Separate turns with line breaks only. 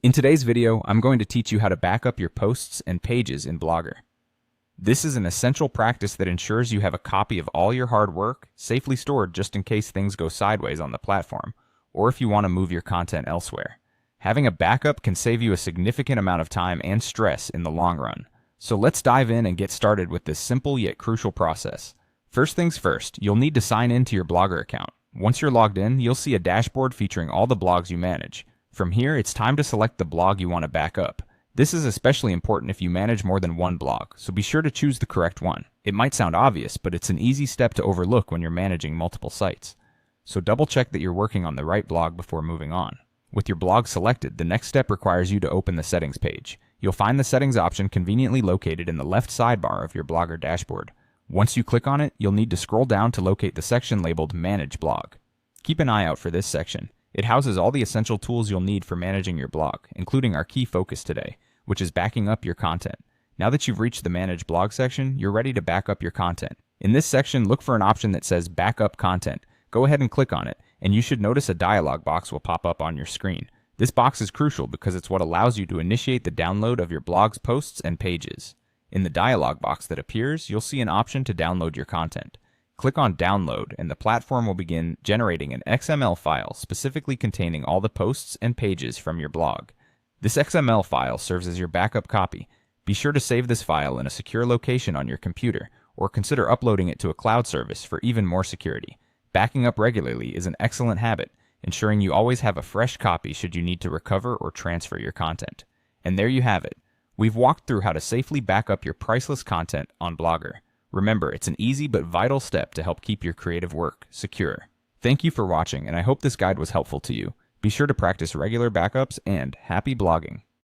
In today's video, I'm going to teach you how to back up your posts and pages in Blogger. This is an essential practice that ensures you have a copy of all your hard work safely stored just in case things go sideways on the platform, or if you want to move your content elsewhere. Having a backup can save you a significant amount of time and stress in the long run. So let's dive in and get started with this simple yet crucial process. First things first, you'll need to sign in to your Blogger account. Once you're logged in, you'll see a dashboard featuring all the blogs you manage. From here, it's time to select the blog you want to back up. This is especially important if you manage more than one blog, so be sure to choose the correct one. It might sound obvious, but it's an easy step to overlook when you're managing multiple sites. So double check that you're working on the right blog before moving on. With your blog selected, the next step requires you to open the settings page. You'll find the settings option conveniently located in the left sidebar of your Blogger dashboard. Once you click on it, you'll need to scroll down to locate the section labeled Manage Blog. Keep an eye out for this section. It houses all the essential tools you'll need for managing your blog, including our key focus today, which is backing up your content. Now that you've reached the Manage Blog section, you're ready to back up your content. In this section, look for an option that says Backup Content. Go ahead and click on it, and you should notice a dialog box will pop up on your screen. This box is crucial because it's what allows you to initiate the download of your blog's posts and pages. In the dialog box that appears, you'll see an option to download your content. Click on Download, and the platform will begin generating an XML file specifically containing all the posts and pages from your blog. This XML file serves as your backup copy. Be sure to save this file in a secure location on your computer, or consider uploading it to a cloud service for even more security. Backing up regularly is an excellent habit, ensuring you always have a fresh copy should you need to recover or transfer your content. And there you have it. We've walked through how to safely back up your priceless content on Blogger. Remember, it's an easy but vital step to help keep your creative work secure. Thank you for watching, and I hope this guide was helpful to you. Be sure to practice regular backups, and happy blogging!